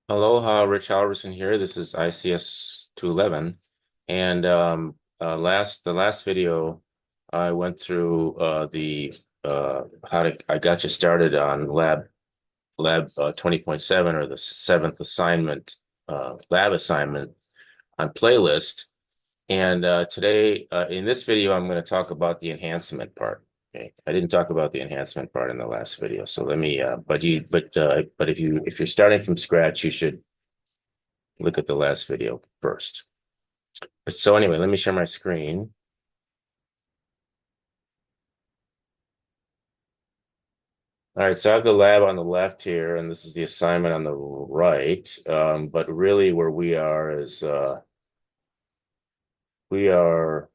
Aloha, Rich Halverson here. This is ICS211. And the last video I went through the how to I got you started on lab 20.7, or the seventh assignment, lab assignment on playlist. And today, in this video, I'm going to talk about the enhancement part. Okay, I didn't talk about the enhancement part in the last video, so let me. But if you're starting from scratch, you should look at the last video first. So anyway, let me share my screen. All right, so I have the lab on the left here, and this is the assignment on the right. But really where we are is we are,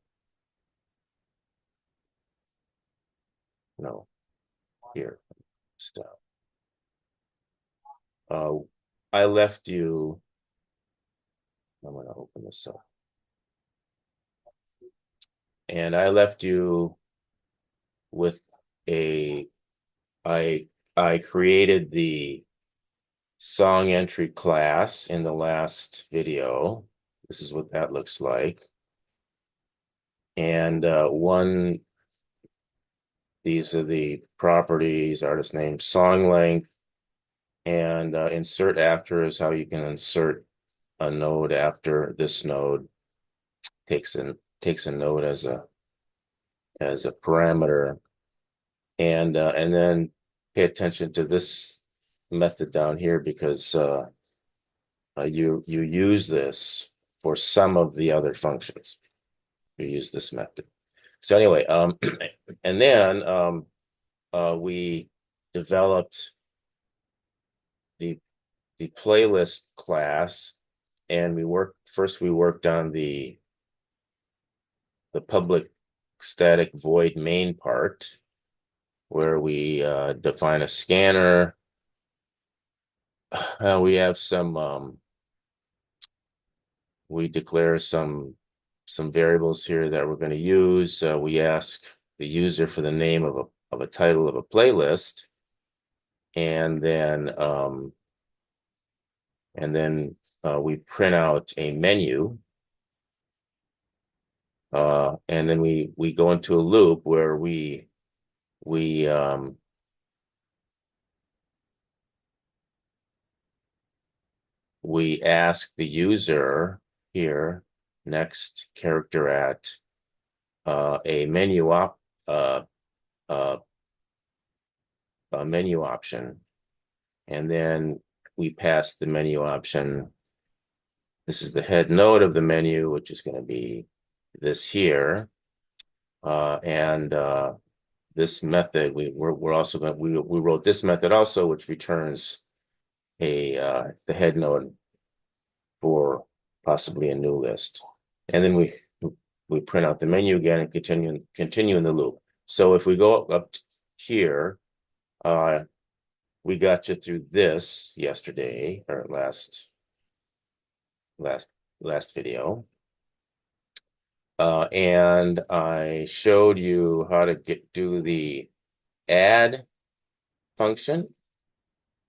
no, here. Stop. Uh, I left you, I'm gonna open this up. And I left you with a, I I created the song entry class in the last video. This is what that looks like. And these are the properties: artist name, song length, and insert after is how you can insert a node after this node. Takes a node as a parameter, and then pay attention to this method down here, because you use this for some of the other functions. You use this method. So anyway, and then we developed the the playlist class, and we worked on the public static void main part, where we define a scanner. We have we declare some variables here that we're going to use. We ask the user for the name of a title of a playlist, and then we print out a menu, and then we go into a loop where we we ask the user here, next character at a uh, uh, a menu option, and then we pass the menu option. This is the head node of the menu, which is going to be this here, and this method we're also going we wrote this method also, which returns the head node for possibly a new list, and then we print out the menu again and continue in the loop. So if we go up here, uh, we got you through this yesterday, or last last video. And I showed you how to do the add function,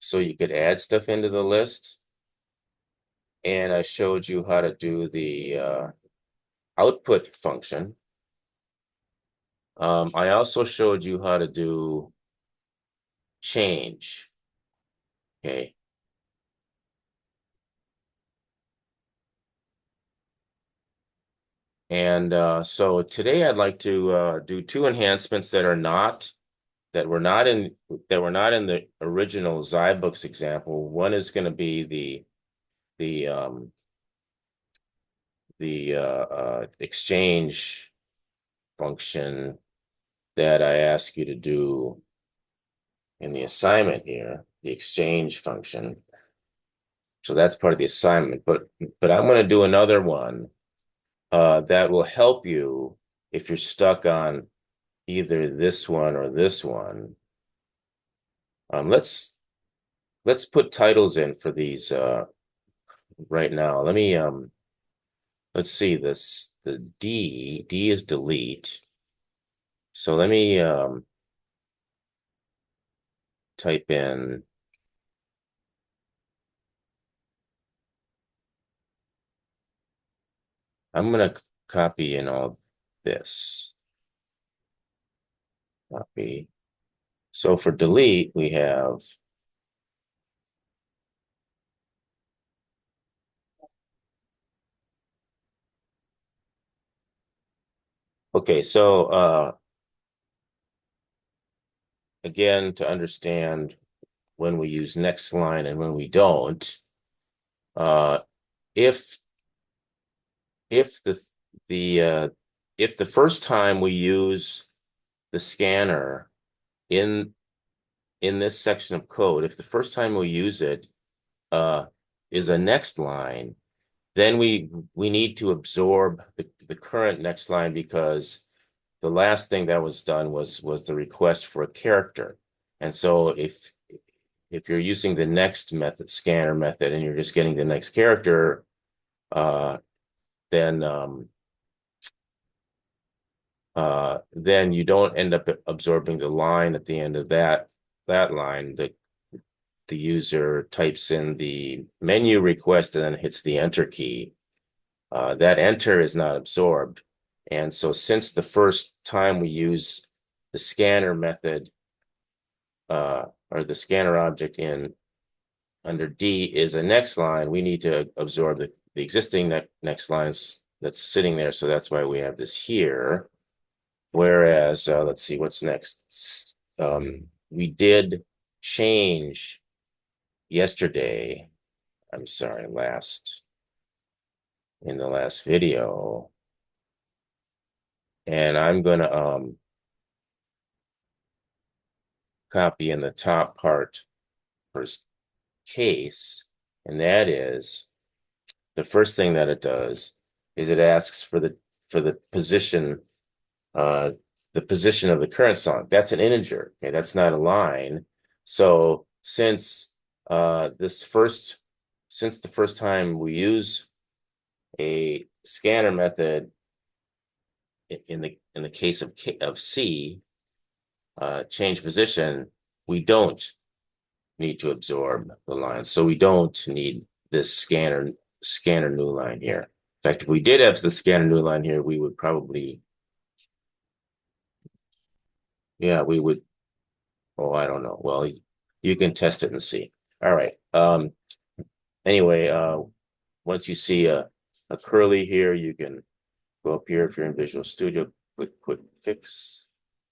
so you could add stuff into the list. And I showed you how to do the output function. I also showed you how to do change. Okay. And so today I'd like to do two enhancements that were not in the original Zybooks example. One is going to be the exchange function that I ask you to do in the assignment here, the exchange function. So that's part of the assignment, but I'm going to do another one that will help you if you're stuck on either this one or this one. Let's put titles in for these right now. Let's see this. The D is delete. So let me type in I'm gonna copy in all this. Copy. So for delete, we have, okay, so again, to understand when we use next line and when we don't, uh, if if the if the first time we use the scanner in in this section of code, if the first time we use it uh, is a next line, then we need to absorb the current next line because the last thing that was done was the request for a character. And so if you're using the next method, scanner method, and you're just getting the next character, uh, then then you don't end up absorbing the line at the end of that line. The user types in the menu request and then hits the enter key. That enter is not absorbed. And so since the first time we use the scanner method or the scanner object in under D is a next line, we need to absorb the existing next lines that's sitting there. So that's why we have this here. Whereas, let's see what's next. We did change yesterday. I'm sorry, in the last video. And I'm gonna copy in the top part first case, and that is the first thing that it does is it asks for the uh position of the current song. That's an integer. Okay, that's not a line. So since the first time we use a scanner method in the case of C, change position, we don't need to absorb the line. So we don't need this scanner new line here. In fact, if we did have the scanner new line here, we would probably, yeah, we would, oh, I don't know. Well, you can test it and see. All right. Anyway, once you see a curly here, you can go up here if you're in Visual Studio, click Quick Fix,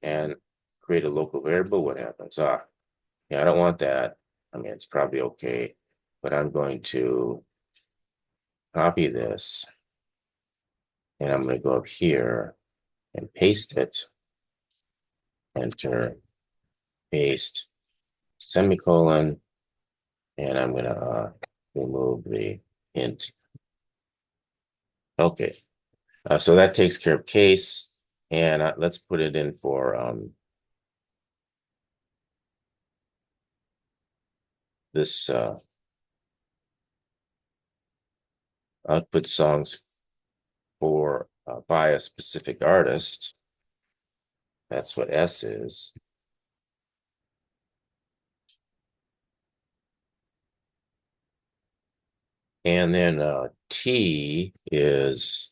and create a local variable. What happens? Yeah, I don't want that. I mean, it's probably okay, but I'm going to copy this and I'm going to go up here and paste it, enter, paste, semicolon, and I'm going to remove the int. Okay, so that takes care of case, and let's put it in for this output songs for by a specific artist. That's what S is. And then T is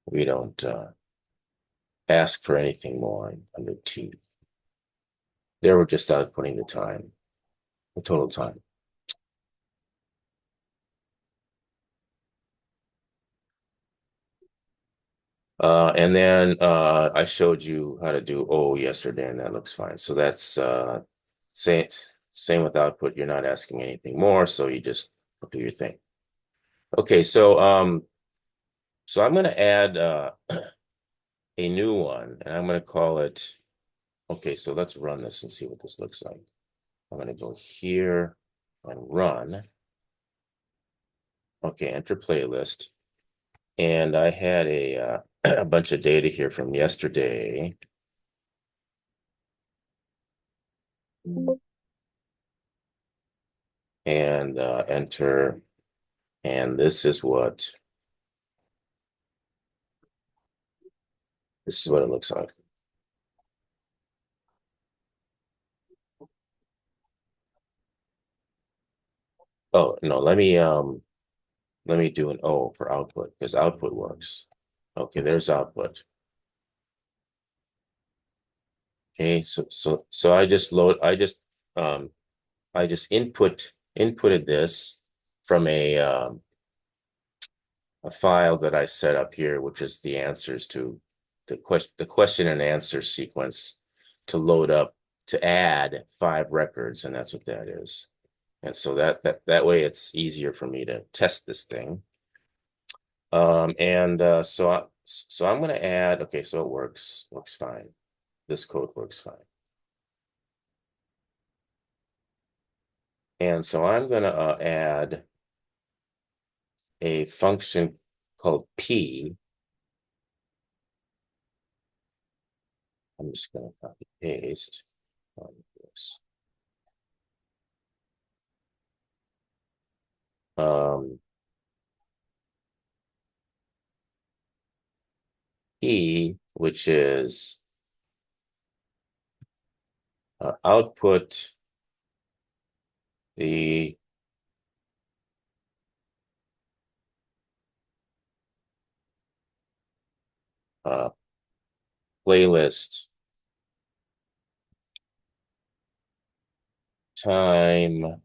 we don't ask for anything more under T. There we're just outputting the time, the total time. And then I showed you how to do O yesterday, and that looks fine. So that's same same with output. You're not asking anything more, so you just do your thing. Okay, so I'm going to add a new one, and I'm going to call it. Okay, so let's run this and see what this looks like. I'm going to go here and run. Okay, enter playlist. And I had a bunch of data here from yesterday. And enter. And this is what This is what it looks like. Oh, no, let me do an O for output because output works. Okay, there's output. Okay, so um I just inputted this from a file that I set up here, which is the answers to the question and answer sequence to load up to add 5 records, and that's what that is. And so that way it's easier for me to test this thing. And so I'm going to add. Okay, so it works fine. This code works fine. And so I'm going to add a function called P. I'm just going to copy paste this. Um, P, which is output the uh, playlist time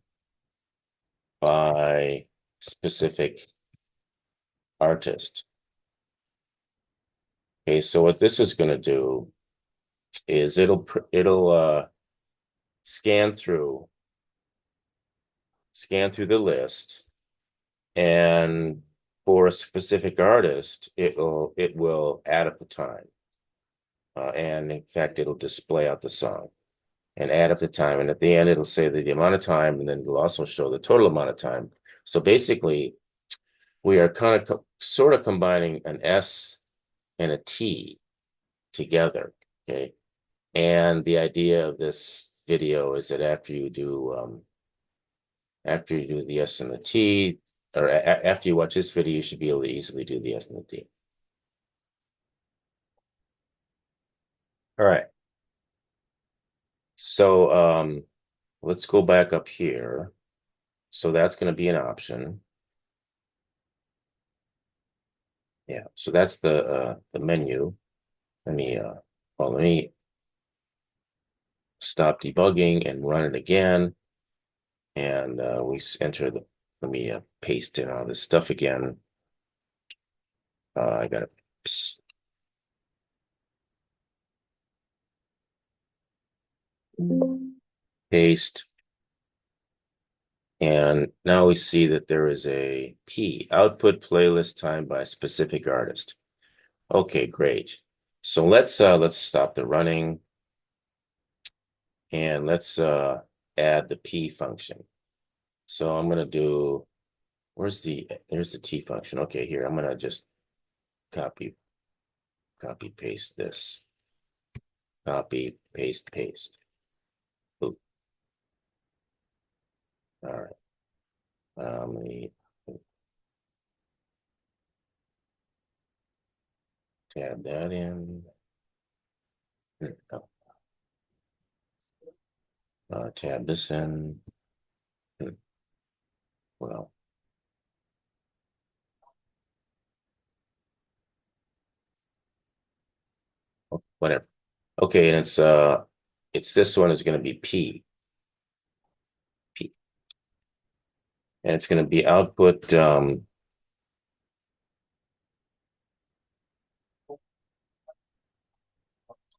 by specific artist. Okay, so what this is going to do is it'll scan through the list, and for a specific artist, it will add up the time, and in fact, it'll display out the song and add up the time, and at the end, it'll say the amount of time, and then it'll also show the total amount of time. So basically, we are kind of sort of combining an S and a T together. Okay. And the idea of this video is that after you do the S and the T, or after you watch this video, you should be able to easily do the S and the T. All right. So let's go back up here. So that's going to be an option. Yeah. So that's the menu. Let me stop debugging and run it again. And let me paste in all this stuff again. I got to paste. And now we see that there is a P, output playlist time by specific artist. Okay, great. So let's stop the running and let's add the P function. So I'm gonna do there's the T function. Okay, here I'm gonna just copy paste this. Copy, paste, paste. Oop. All right. Let me tab that in. Oh, tab this in. Well, whatever. Okay, and it's this one is going to be P, and it's going to be output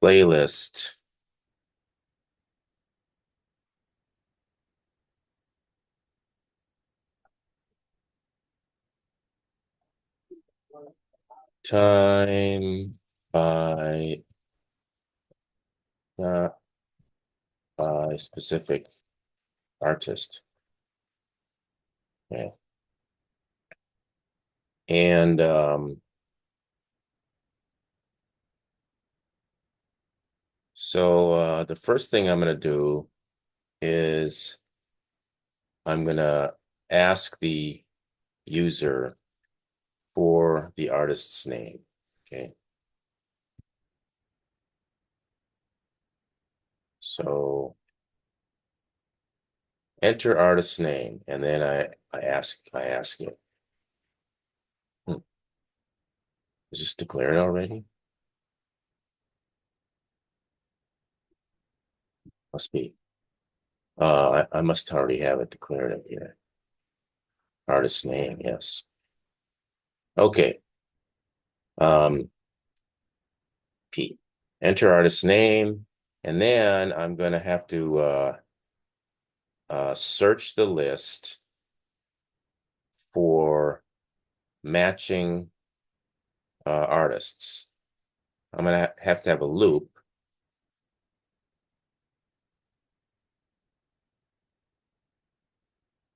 playlist time by uh, by specific artist. Yeah. And so the first thing I'm going to do is I'm going to ask the user for the artist's name. Okay. So enter artist's name, and then I ask it. Is this declared already? Must be. I must already have it declared up here. Artist name, yes. Okay. P. Enter artist name, and then I'm going to have to search the list for matching artists. I'm going to have a loop.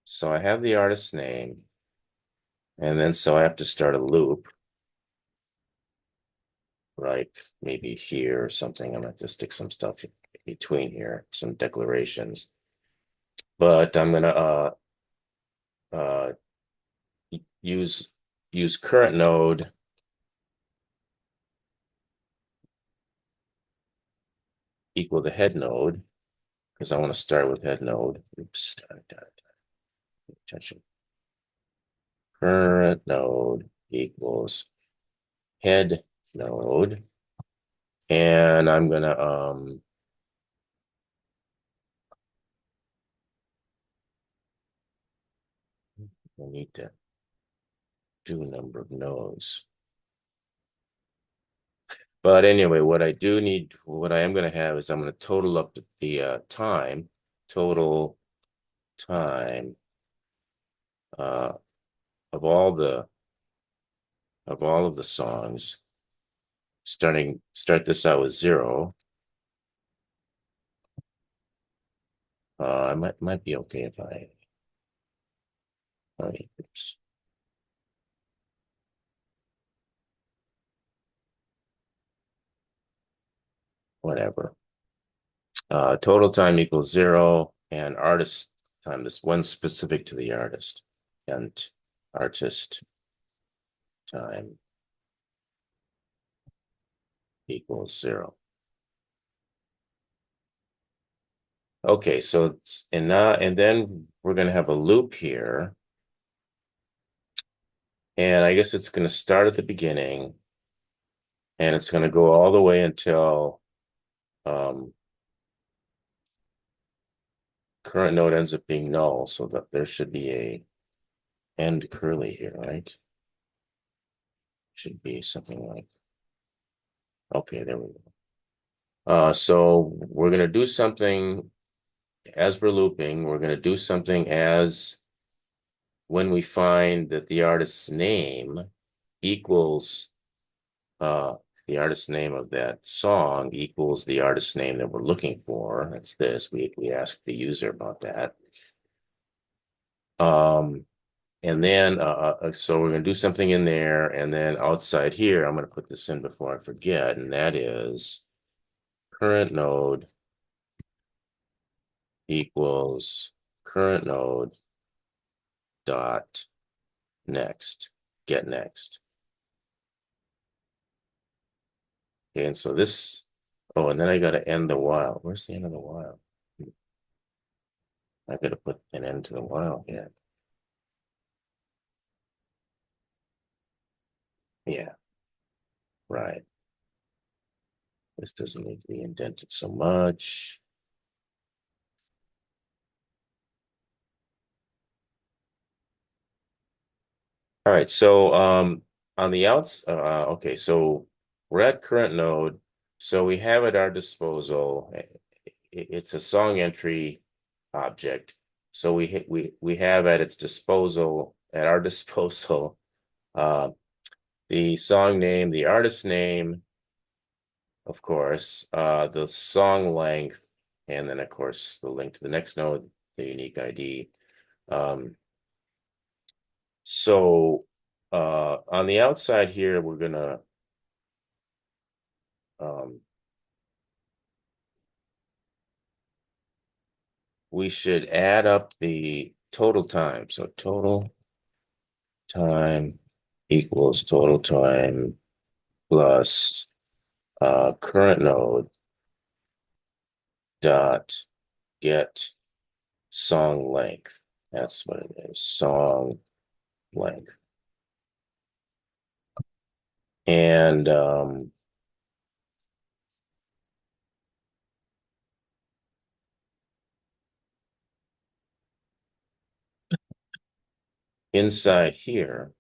So I have the artist's name, and then so I have to start a loop, right? Maybe here or something. I'm going to have to stick some stuff in between here, some declarations. But I'm going to uh, use current node equal to head node because I want to start with head node. Oops, attention. Current node equals head node, and I'm gonna I need to do number of nodes. But anyway, what I am going to have is I'm going to total up the time, total time uh, of all of the songs. Start this out with 0. I might be okay if oops, whatever. Total time equals 0, and artist time. This one specific to the artist, and artist time equals 0. Okay, so and then we're going to have a loop here, and I guess it's going to start at the beginning, and it's going to go all the way until current node ends up being null, so that there should be a end curly here, right? Should be something like, okay, there we go. So we're going to do something as we're looping. We're going to do something as when we find that the artist's name equals the artist name of that song equals the artist name that we're looking for. That's this. We ask the user about that. And then so we're going to do something in there, and then outside here, I'm going to put this in before I forget, and that is current node equals current node dot next, get next. Okay, and so this, oh, and then I got to end the while. Where's the end of the while? I got to put an end to the while here. Yeah, right. This doesn't need to be indented so much. All right, so on the outs, okay, so we're at current node, so we have at our disposal. It's a song entry object, so we have at its disposal at our disposal uh, the song name, the artist name, of course, the song length, and then of course the link to the next node, the unique ID. Um, So on the outside here, we're gonna um, we should add up the total time. So total time equals total time plus current node dot get song length. That's what it is, song length. And inside here,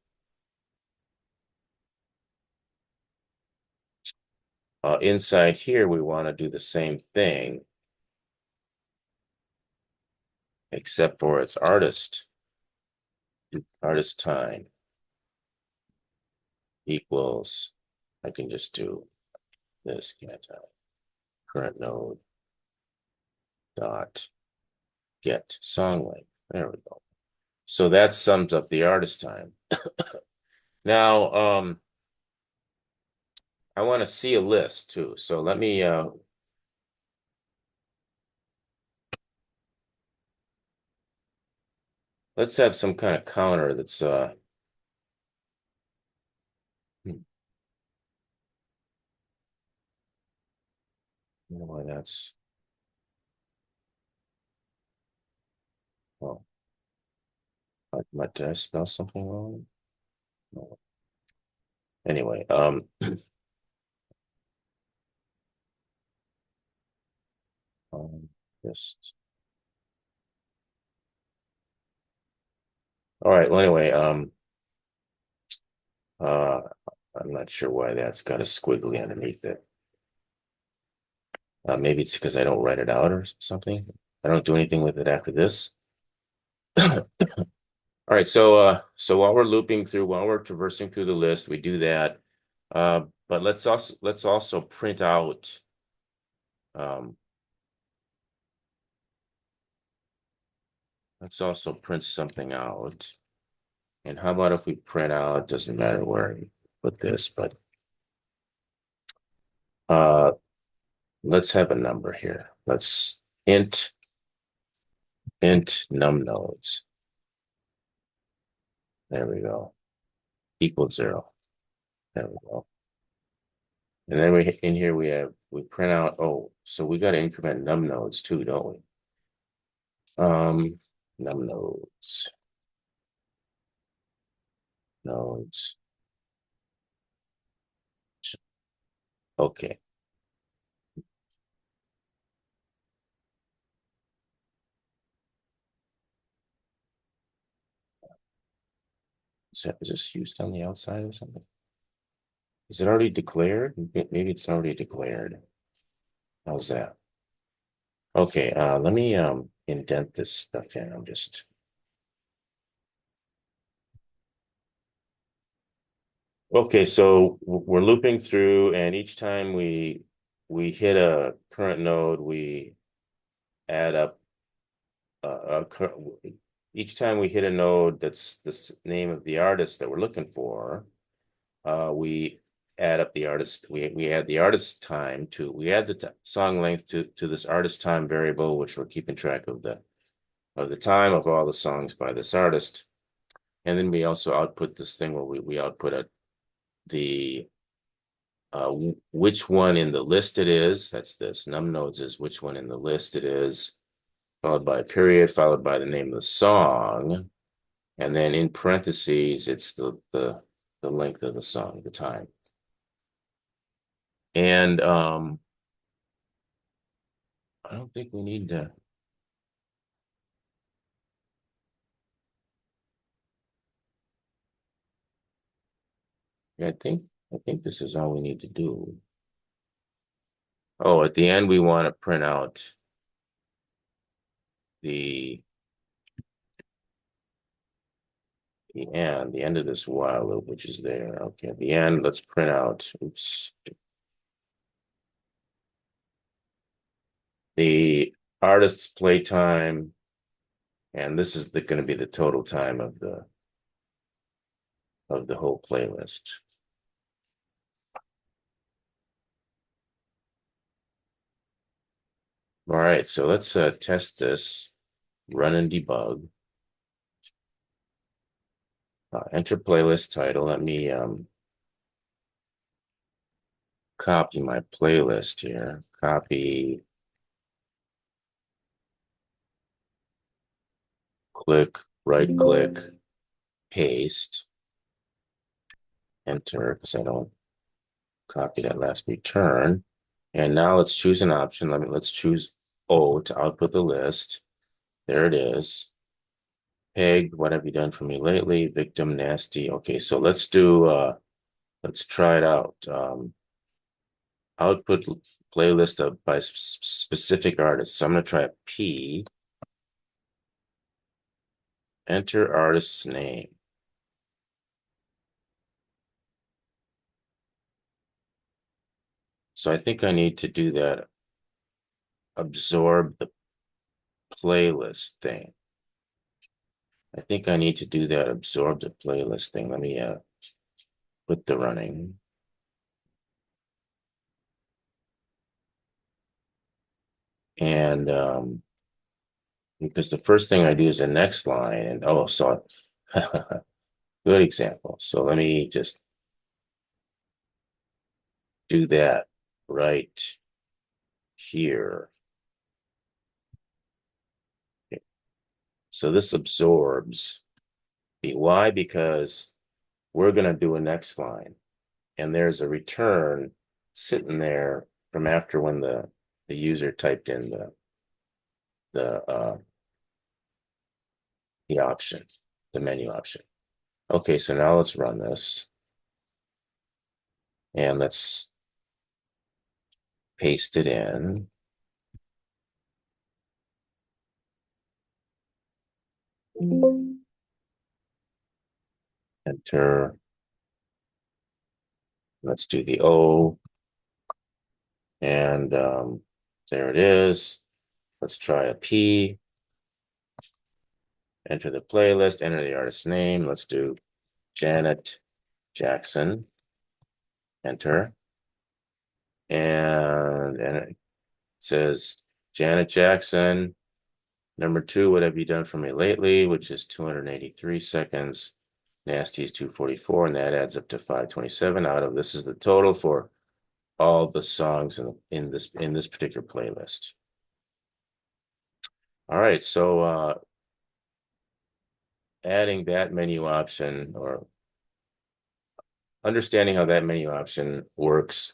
we want to do the same thing, except for its artist time equals, I can just do this, can't I? Current node dot get song length. There we go. So that sums up the artist time. Now, I want to see a list too. So let me let's have some kind of counter that's I don't know why that's, well, did I spell something wrong? No. Anyway, um, just all right. Well, anyway, uh, I'm not sure why that's got a squiggly underneath it. Maybe it's because I don't write it out or something. I don't do anything with it after this. All right, so while we're traversing through the list, we do that. But let's also print out let's also print something out. And how about if we print out, doesn't matter where you put this, but uh let's have a number here. Let's int num nodes. There we go. Equal 0. There we go. And then in here we print out, oh, so we got to increment num nodes too, don't we? Num nodes. Okay. Is this used on the outside or something? Is it already declared? Maybe it's already declared. How's that? Okay, let me indent this stuff in. I'm just okay, so we're looping through, and each time we hit a current node, we add up each time we hit a node that's the name of the artist that we're looking for, we add up the artist. We add the artist time to we add the song length to this artist time variable, which we're keeping track of the time of all the songs by this artist. And then we also output this thing where we output the which one in the list it is. That's this. Num nodes is which one in the list it is, followed by a period, followed by the name of the song, and then in parentheses, it's the length of the song, the time. And I don't think we need to. Yeah, I think this is all we need to do. Oh, at the end we want to print out the the end of this while loop, which is there. Okay, at the end, let's print out, oops, the artist's playtime, and this is going to be the total time of the whole playlist. All right, so let's test this, run and debug. Enter playlist title. Let me copy my playlist here. Copy click, right click, paste, enter, because I don't copy that last return. And now let's choose an option. Let's choose O to output the list. There it is. Peg, what have you done for me lately? Victim, nasty. Okay, so let's try it out. Output playlist by specific artists. So I'm gonna try a P. Enter artist's name. So I think I need to do that. Absorb the playlist thing. I think I need to do that. Absorb the playlist thing. Let me put the running. And because the first thing I do is the next line, and oh, so good example. So let me just do that right here. So this absorbs the why because we're going to do a next line, and there's a return sitting there from after when the user typed in the the option, the menu option. Okay, so now let's run this, and let's paste it in. Enter. Let's do the O, and there it is. Let's try a P. Enter the playlist, enter the artist's name. Let's do Janet Jackson. Enter. And it says Janet Jackson. Number 2, what have you done for me lately? Which is 283 seconds. Nasty is 244, and that adds up to 527 out of this is the total for all the songs in this particular playlist. All right, so adding that menu option or understanding how that menu option works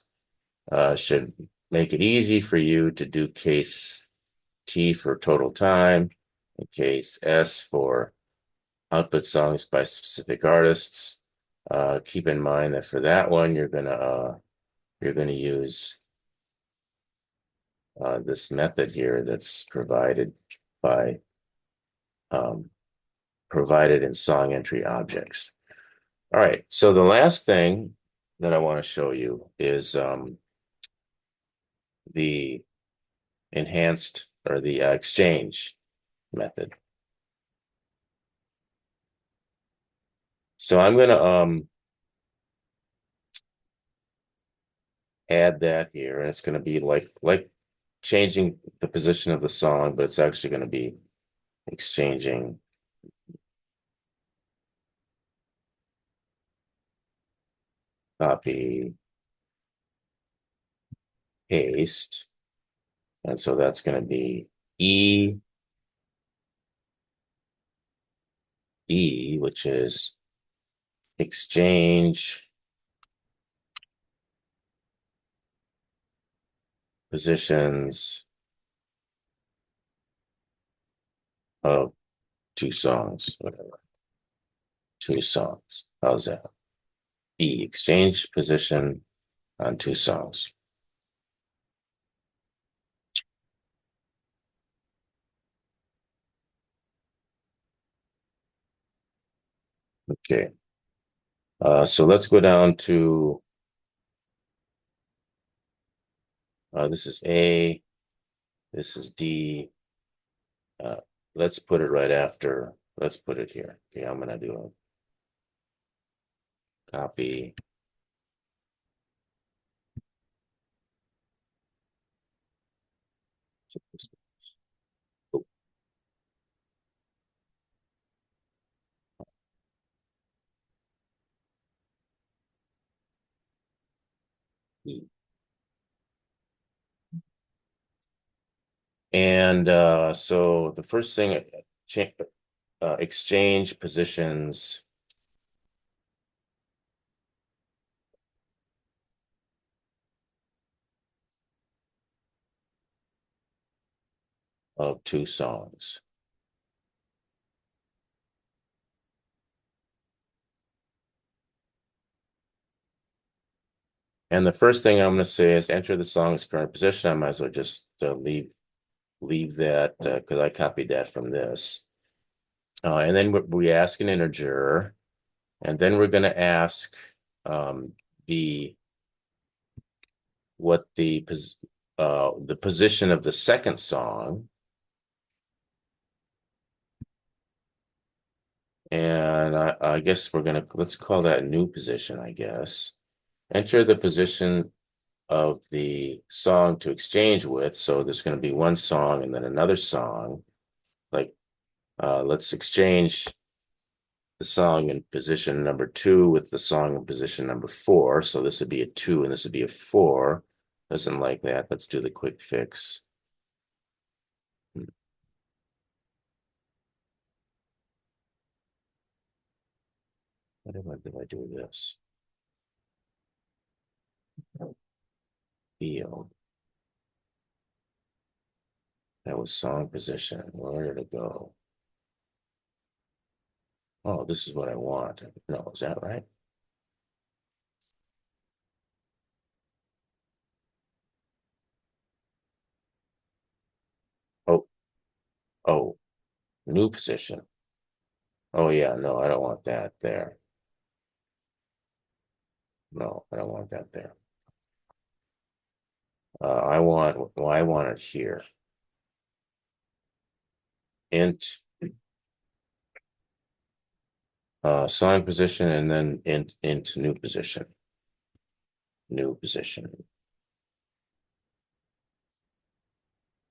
should make it easy for you to do case T for total time, and case S for output songs by specific artists. Keep in mind that for that one, you're gonna use this method here that's by um, provided in song entry objects. All right, so the last thing that I want to show you is the enhanced or the exchange method. So I'm going to add that here, and it's going to be like changing the position of the song, but it's actually going to be exchanging. Copy, paste, and so that's going to be E, which is exchange positions of two songs, whatever. Two songs. How's that? E, exchange position on two songs. Okay. So let's go down to this is A, this is D. Uh, let's put it right after. Let's put it here. Okay, I'm gonna do a copy. And so the first thing, exchange positions of two songs. And the first thing I'm going to say is enter the song's current position. I might as well just leave that because I copied that from this. And then we ask an integer, and then we're going to ask um, the what the position of the second song. And I guess let's call that new position, I guess. Enter the position of the song to exchange with. So there's going to be one song and then another song. Like, let's exchange the song in position number 2 with the song in position number 4. So this would be a 2 and this would be a 4. Doesn't like that. Let's do the quick fix. What did I do with this? Field. That was song position. Where did it go? Oh, this is what I want. No, is that right? Oh, oh, new position. Oh yeah, no, I don't want that there. No, I don't want that there. I want it here. Int song position and then int new position. New position.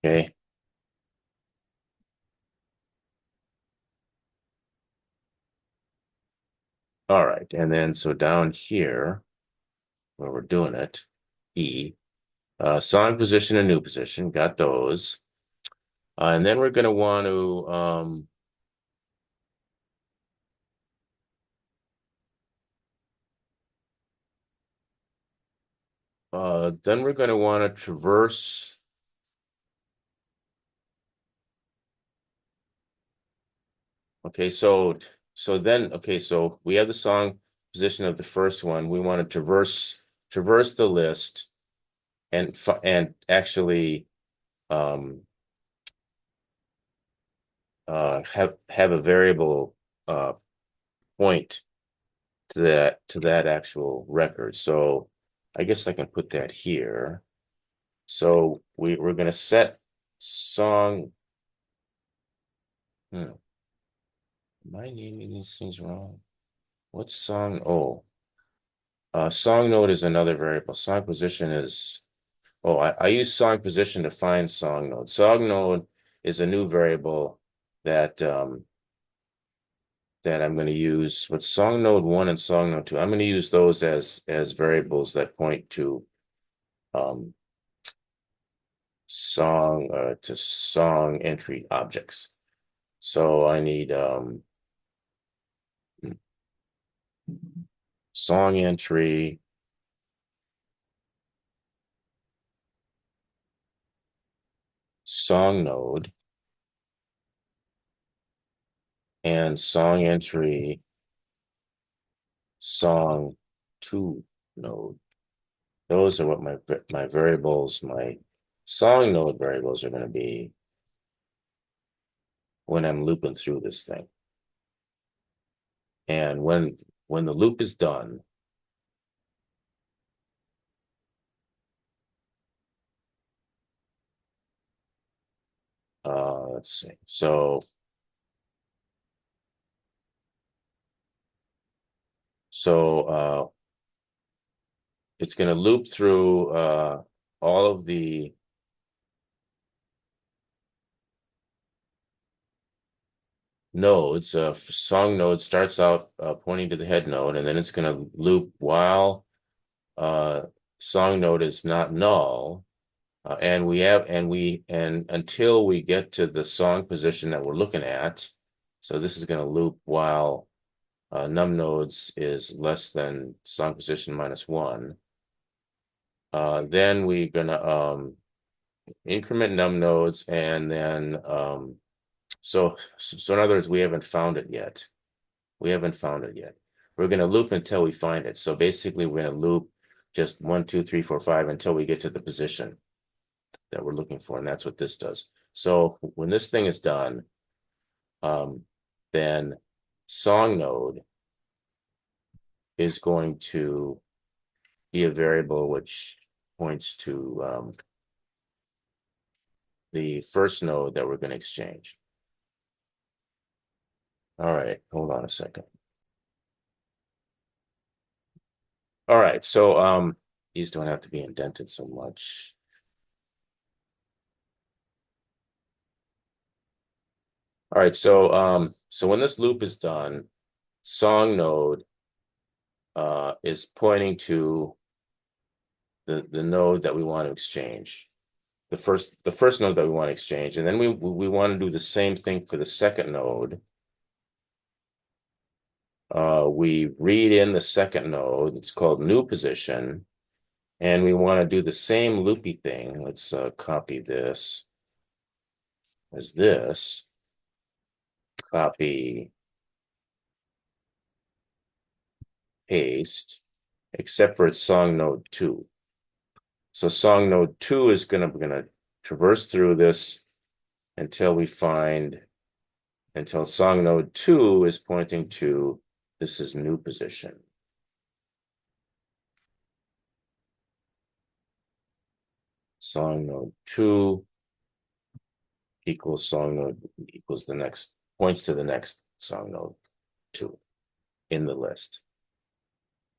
Okay. All right. And then so down here where we're doing it, E, song position and new position, got those. And then we're going to want to then we're going to want to traverse. Okay, so so we have the song position of the first one. We want to traverse the list and actually um have a variable point to that actual record. So I guess I can put that here. So we're going to set song. Am I naming these things wrong? What song? Oh, song node is another variable. Song position is, oh, I use song position to find song node. Song node is a new variable that that I'm going to use. What's song node 1 and song node 2? I'm going to use those as variables that point to um, song entry objects. So I need song entry, song node, and song entry, song 2 node. Those are what my variables, my song node variables are going to be when I'm looping through this thing. And when the loop is done, let's see. So it's going to loop through all of the nodes. Song node starts out pointing to the head node, and then it's going to loop while uh, song node is not null, and until we get to the song position that we're looking at, So this is going to loop while num nodes is less than song position -1. Then we're going to increment num nodes, and then so in other words, we haven't found it yet. We haven't found it yet. We're going to loop until we find it. So basically, we're going to loop just 1, 2, 3, 4, 5 until we get to the position that we're looking for, and that's what this does. So when this thing is done, then song node is going to be a variable which points to the first node that we're going to exchange. All right, hold on a second. All right, so these don't have to be indented so much. All right, so when this loop is done, song node is pointing to the node that we want to exchange, the first node that we want to exchange, and then we want to do the same thing for the second node. We read in the second node, it's called new position, and we want to do the same loopy thing. Let's copy this as this, copy, paste, except for it's song node 2. So song node 2 is gonna traverse through this until we find, until song node 2 is pointing to, this is new position. Song node 2 equals song node equals the next, points to the next song node 2 in the list,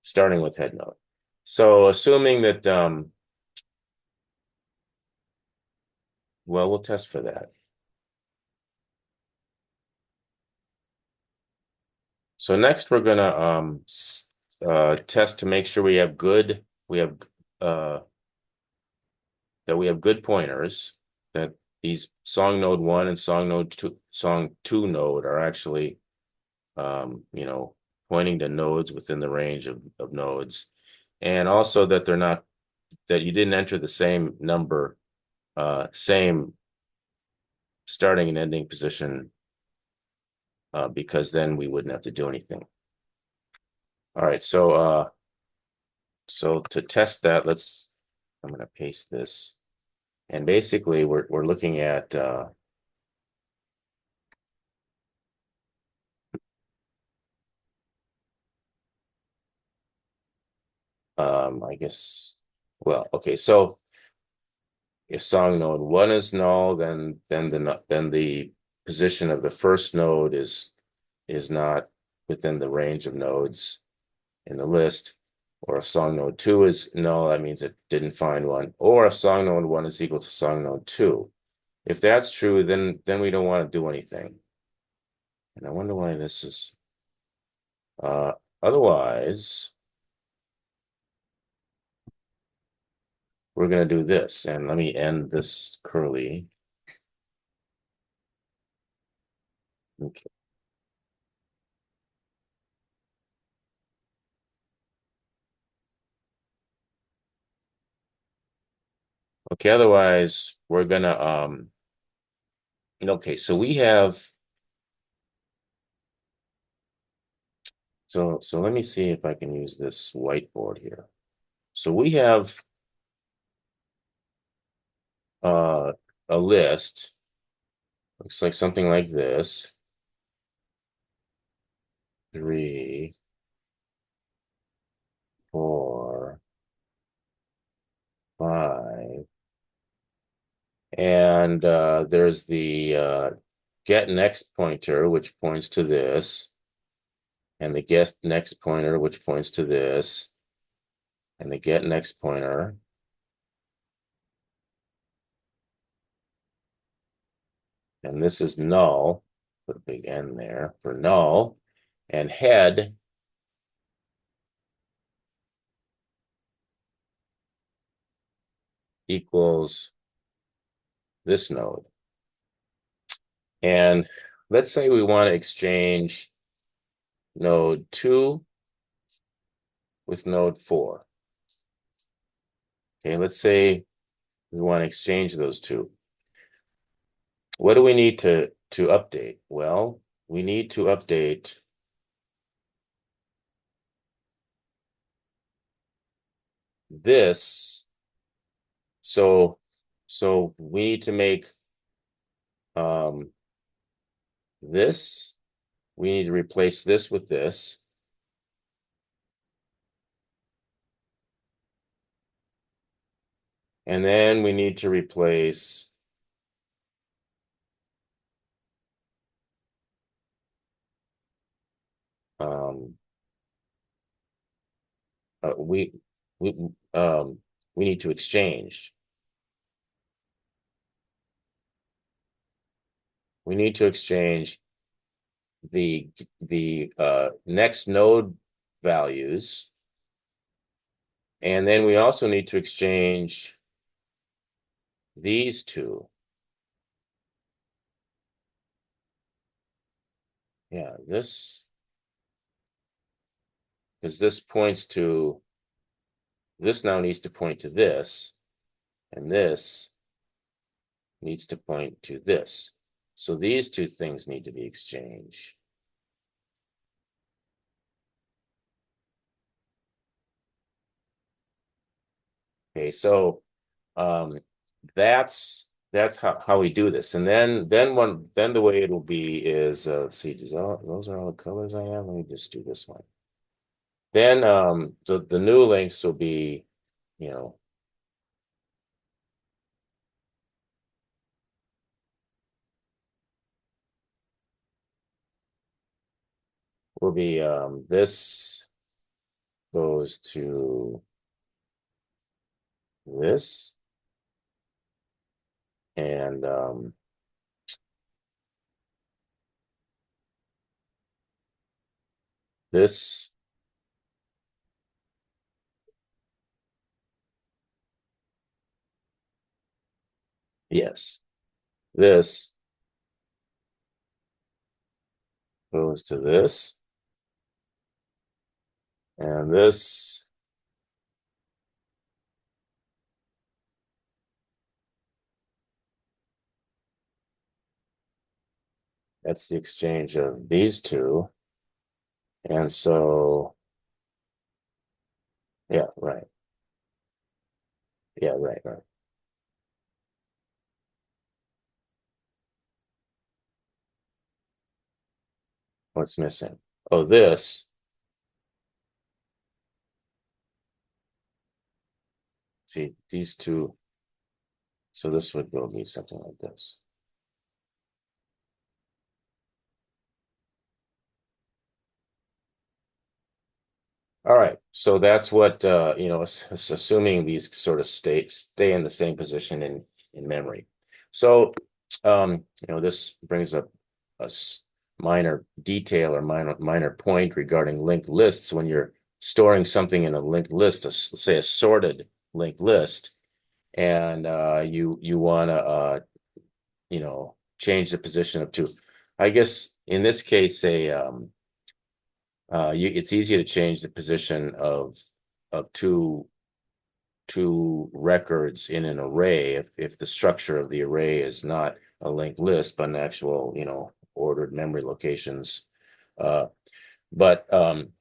starting with head node. So assuming that, well, we'll test for that. So next we're gonna test to make sure we have good, that we have good pointers, that these song node 1 and song 2 node are actually pointing to nodes within the range of nodes, and also that they're not, that you didn't enter the same number, same starting and ending position, because then we wouldn't have to do anything. All right, so to test that, I'm going to paste this, and basically we're looking at I guess, well, okay, so if song node 1 is null, then the position of the first node is not within the range of nodes in the list. Or if song node 2 is null, that means it didn't find one. Or if song node 1 is equal to song node 2. If that's true, then we don't want to do anything. And I wonder why this is otherwise we're going to do this. And let me end this curly. Okay. Okay, otherwise we're gonna okay, so we have, so let me see if I can use this whiteboard here. So we have a list, looks like something like this. 3, 4, 5. And there's the get next pointer, which points to this, and the get next pointer, which points to this, and the get next pointer. And this is null, put a big N there for null, and head equals this node. And let's say we want to exchange node 2 with node 4. Okay, let's say we want to exchange those two. What do we need to update? Well, we need to update this. So we need to make um, this. We need to replace this with this. And then we need to replace um, uh, we we um, we need to exchange. We need to exchange the next node values, and then we also need to exchange these two. Yeah, this, because this points to, this now needs to point to this, and this needs to point to this. So these two things need to be exchanged. Okay, so that's how we do this. And then the way it'll be is let's see, those are all the colors I have. Let me just do this one. Then the new links will be, you know, will be this goes to this, and this, yes, this goes to this, and this, that's the exchange of these two. And so, yeah, right. Yeah, right, right. What's missing? Oh, this. See, these two. So this would go be something like this. All right. So that's what assuming these sort of stay in the same position in memory. So this brings up a minor detail or minor point regarding linked lists. When you're storing something in a linked list, say a sorted linked list, and you want to change the position of two. I guess in this case, it's easy to change the position of two records in an array if the structure of the array is not a linked list, but an actual, ordered memory locations. Uh, but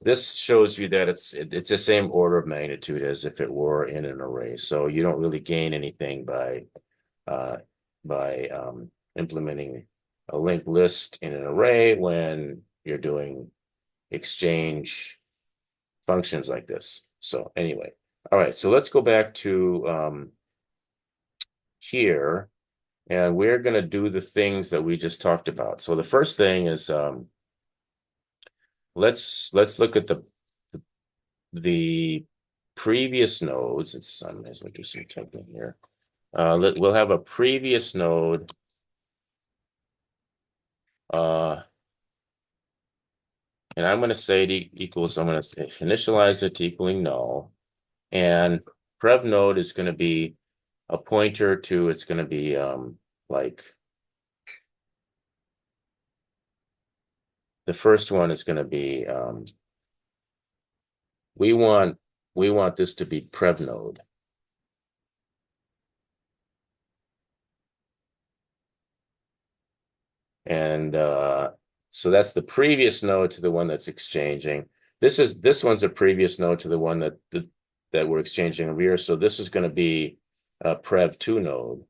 this shows you that it's the same order of magnitude as if it were in an array. So you don't really gain anything uh, by implementing a linked list in an array when you're doing exchange functions like this. So anyway, all right, so let's go back to here, and we're going to do the things that we just talked about. So the first thing is let's look at the previous nodes. I might as well do some typing here. We'll have a previous node and I'm going to say it equals, I'm going to initialize it to equaling null. And prev node is going to be a pointer to, it's going to be like the first one is going to be we want this to be prev node. And so that's the previous node to the one that's exchanging. This one's a previous node to the one that we're exchanging over here. So this is going to be a prev2 node.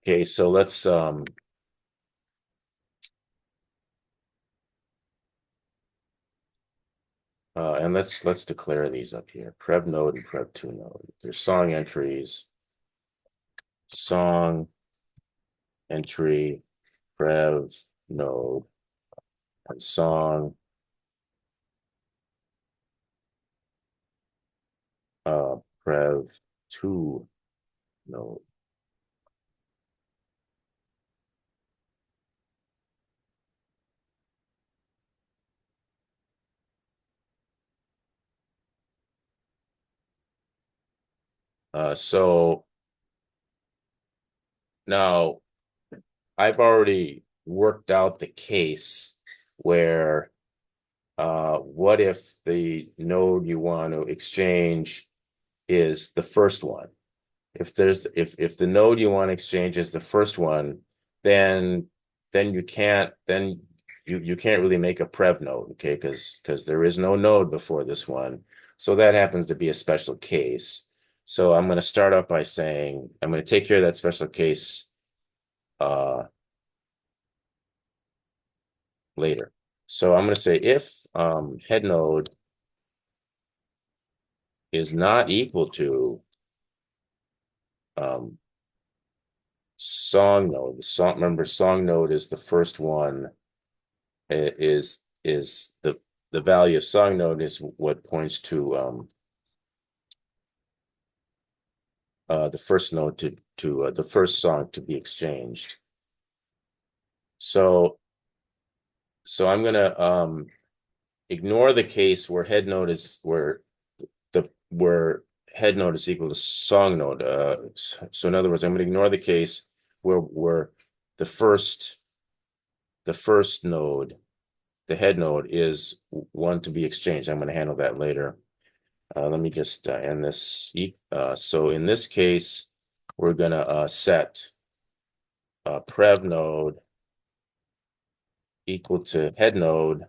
Okay, so let's and let's declare these up here. Prev node and prev2 node. There's song entries, song entry, prev node, and song prev2 node. So now I've already worked out the case where what if the node you want to exchange is the first one? If the node you want to exchange is the first one, then you can't you can't really make a prev node, okay? Because there is no node before this one. So that happens to be a special case. So I'm going to start off by saying I'm going to take care of that special case later. So I'm going to say if head node is not equal to song node. Remember, song node is the first one. Is the value of song node is what points to the first node to the first song to be exchanged. So I'm gonna ignore the case where head node is where head node is equal to song node. So in other words, I'm going to ignore the case where the first node, the head node, is one to be exchanged. I'm going to handle that later. Let me just end this. So in this case, we're going to set prev node equal to head node,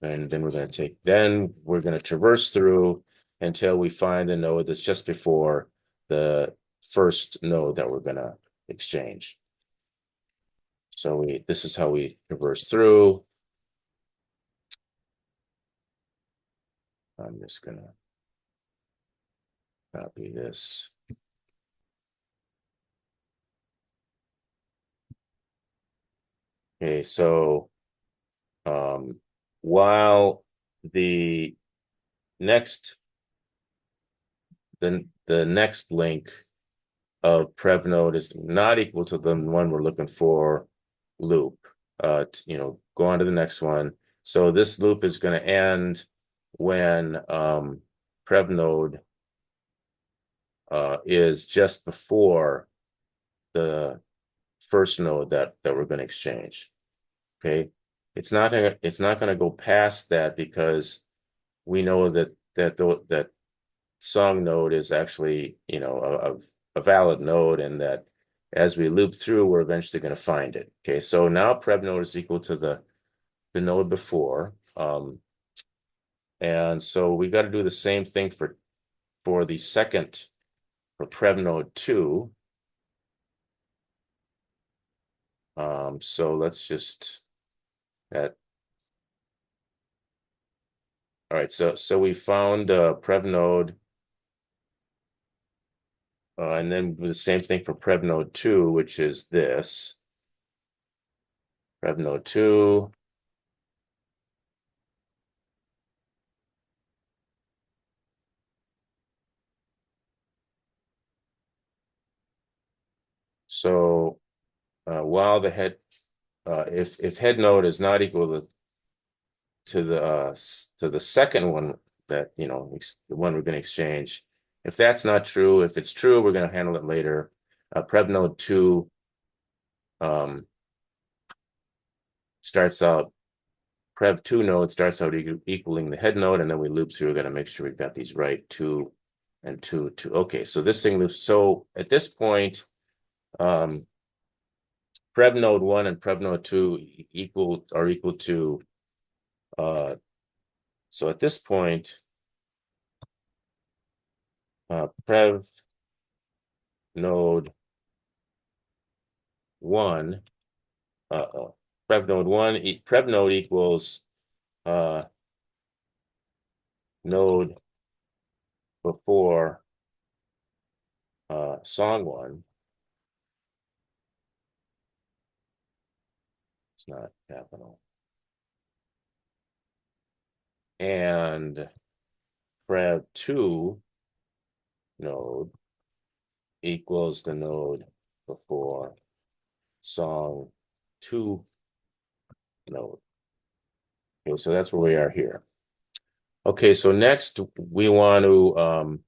and then we're going to traverse through until we find the node that's just before the first node that we're going to exchange. So this is how we traverse through. I'm just going to copy this. Okay, so while the next link of prev node is not equal to the one we're looking for loop, go on to the next one. So this loop is going to end when prev node is just before the first node that we're going to exchange. Okay, it's not going to go past that because we know that song node is actually a valid node, and that as we loop through, we're eventually going to find it. Okay, so now prev node is equal to the node before, and so we got to do the same thing for the second, for prev node 2. So let's just that. All right, so we found prev node, and then the same thing for prev node 2, which is this prev node 2. So while the head, if head node is not equal to the second one that the one we're going to exchange, if that's not true, if it's true, we're going to handle it later. Prev node 2 starts out, prev2 node starts out equaling the head node, and then we loop through. We're going to make sure we've got these right, 2 and 2, 2. Okay, so this thing loops. So at this point, prev node 1 and prev node 2 are equal to, so at this point, prev node 1, prev node 1, prev node equals node before song 1. It's not capital. And prev2 node equals the node before song 2 node. Okay, so that's where we are here. Okay, so next we want to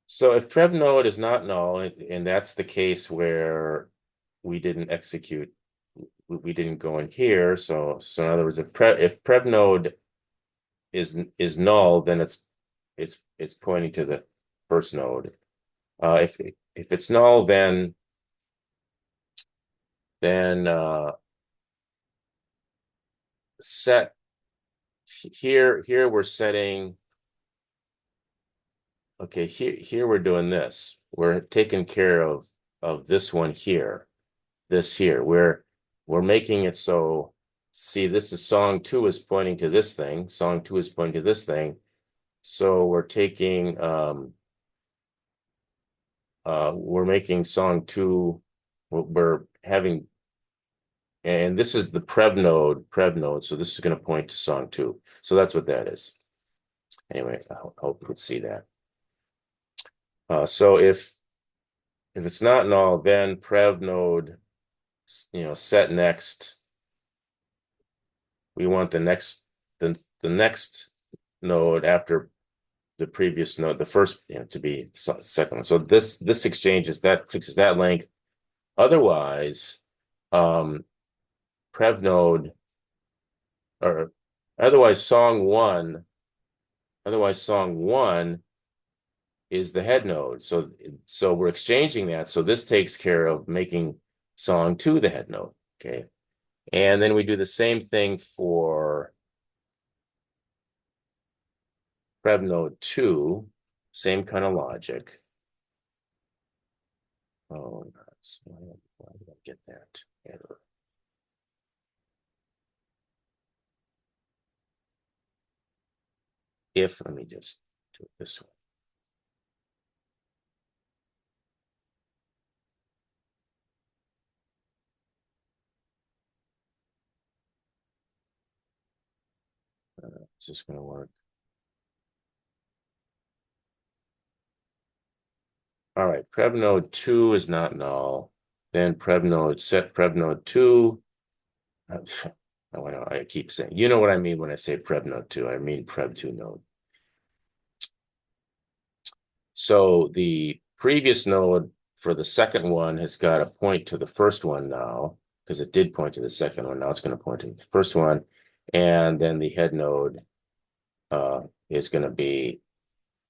so if prev node is not null, and that's the case where we didn't execute, we didn't go in here. So in other words, if prev node is null, then it's pointing to the first node. If it's null, then set here we're setting. Okay, here we're doing this. We're taking care of this one here, this here. We're making it so, see, this is song 2 is pointing to this thing. Song 2 is pointing to this thing. So we're taking we're making song 2, we're having, and this is the prev node. So this is going to point to song 2. So that's what that is. Anyway, I hope you could see that. So if it's not null, then prev node, set next. We want the next node after the previous node, the first, to be the second one. So this exchanges that, fixes that link. Otherwise, prev node, or otherwise song 1 is the head node. So we're exchanging that. So this takes care of making song 2 the head node. Okay. And then we do the same thing for prev node 2, same kind of logic. Oh, why did I get that error? Let me just do it this way. Is this going to work? All right, prev node 2 is not null. Then set prev node 2. I keep saying, you know what I mean when I say prev node 2, I mean prev 2 node. So the previous node for the second one has got to point to the first one now, because it did point to the second one. Now it's going to point to the first one. And then the head node is going to be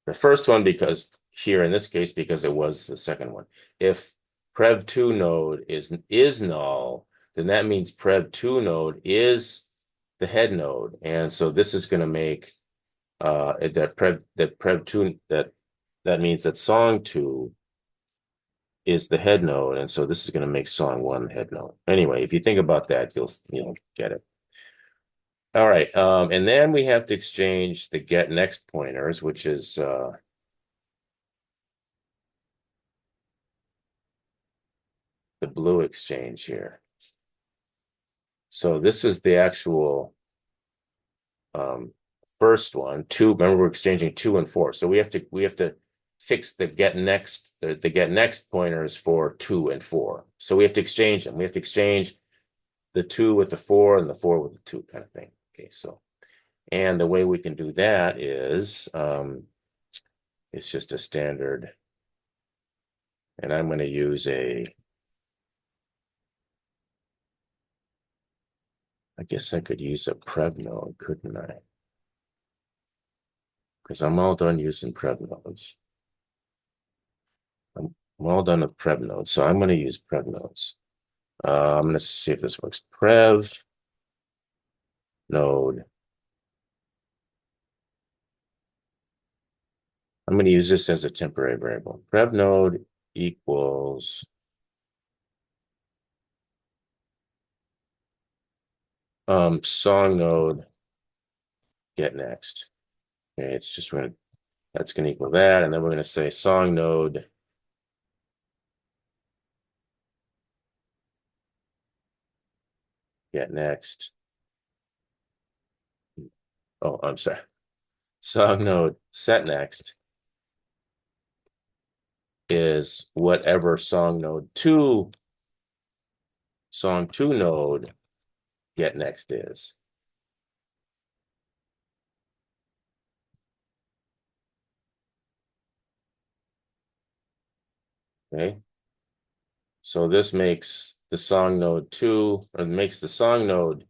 the first one, because here in this case, because it was the second one. If prev 2 node is null, then that means prev 2 node is the head node. And so this is going to make that prev 2, that means that song 2 is the head node. And so this is going to make song 1 the head node. Anyway, if you think about that, you'll get it. All right. And then we have to exchange the get next pointers, which is the blue exchange here. So this is the actual first one. 2, remember we're exchanging 2 and 4. So we have to fix the get next pointers for 2 and 4. So we have to exchange them. We have to exchange the 2 with the 4 and the 4 with the 2 kind of thing. Okay, so and the way we can do that is it's just a standard, and I'm going to use I guess I could use a prev node, couldn't I? Because I'm all done using prev nodes. I'm all done with prev nodes, so I'm going to use prev nodes. I'm going to see if this works. Prev node. I'm going to use this as a temporary variable. Prev node equals song node get next. Okay, it's just going to that's going to equal that, and then we're going to say song node get next. Oh, I'm sorry. Song node set next is whatever song 2 node get next is. Okay. So this makes the song node 2, or makes the song node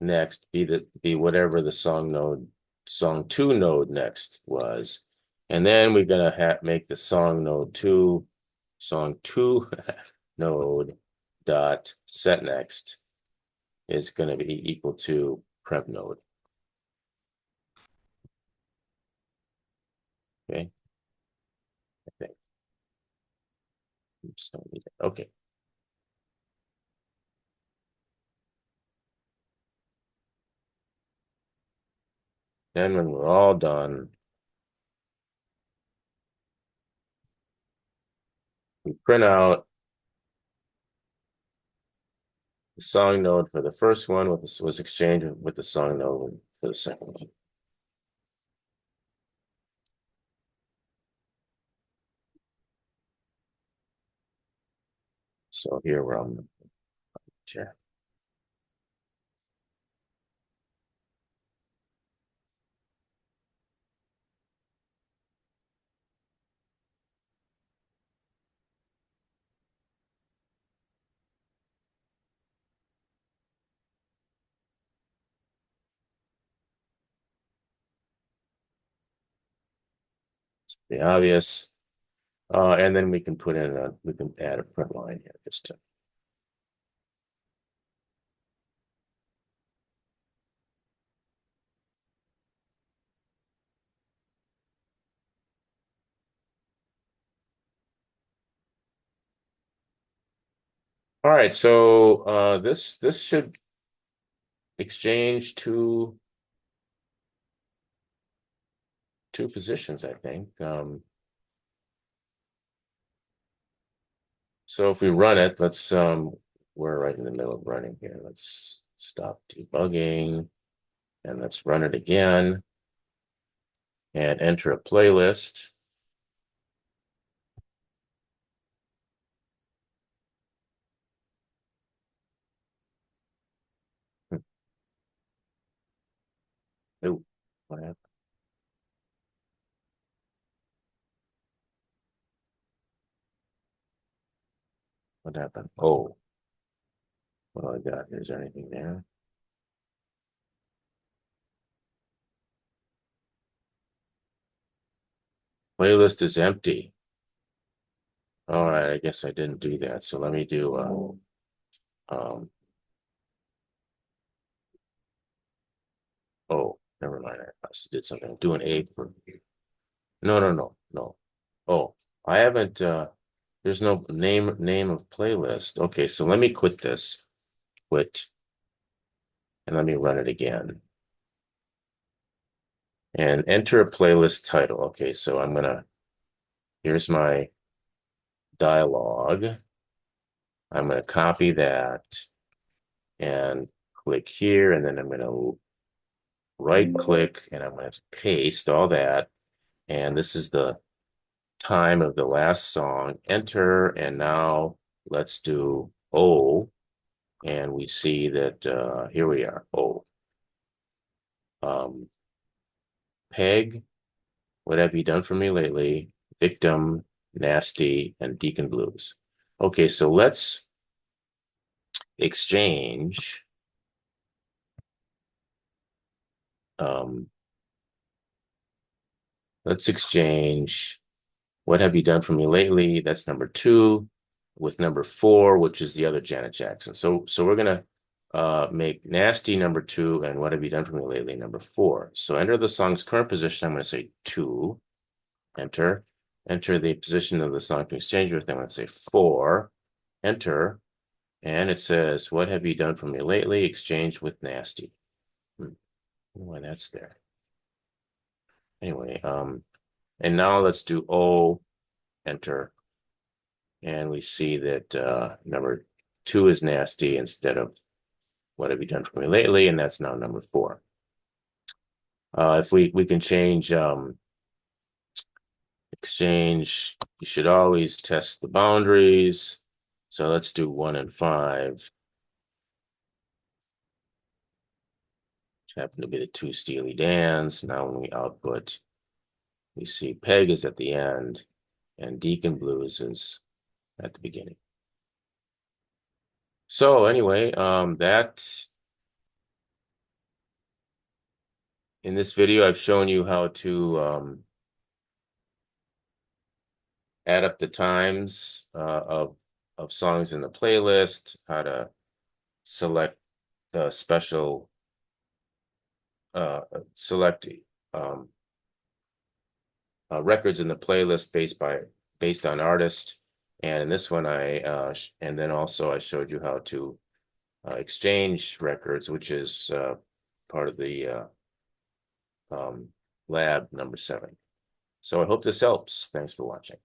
next be whatever the song 2 node next was. And then we're gonna make the song 2 node dot set next is gonna be equal to prev node. Okay. I think. Oops, don't need it. Okay. Then when we're all done, we print out the song node for the first one was exchanged with the song node for the second one. So here we're on the chair. The obvious. And then we can add a print line here just to. All right, so this should exchange two positions, I think. So if we run it, we're right in the middle of running here. Let's stop debugging and let's run it again and enter a playlist. Oh, what happened? What happened? Oh, what do I got? Is there anything there? Playlist is empty. All right, I guess I didn't do that. So let me do oh, never mind. I did something. I'm doing A for no. Oh, I haven't there's no name of playlist. Okay, so let me quit, and let me run it again. And enter a playlist title. Okay, so here's my dialog. I'm gonna copy that and click here, and then I'm gonna right click and I'm gonna paste all that. And this is the time of the last song, enter, and now let's do O, and we see that here we are, O. Peg, what have you done for me lately? Victim, nasty, and Deacon Blues. Okay, so exchange um, let's exchange what have you done for me lately? That's number 2 with number 4, which is the other Janet Jackson. So we're gonna make nasty number 2 and what have you done for me lately number 4. So enter the song's current position. I'm gonna say 2. Enter. Enter the position of the song to exchange with. I'm gonna say 4. Enter. And it says, what have you done for me lately? Exchange with nasty. Why that's there. Anyway, and now let's do O, enter. And we see that number 2 is nasty instead of what have you done for me lately? And that's now number 4. If we can change exchange, you should always test the boundaries. So let's do 1 and 5. Which happen to be the 2 Steely Dans. Now when we output, we see Peg is at the end and Deacon Blues is at the beginning. So anyway, that in this video, I've shown you how to add up the times of songs in the playlist, how to select the special select records in the playlist based on artist. And in this one, and then also I showed you how to exchange records, which is part of the lab number 7. So I hope this helps. Thanks for watching.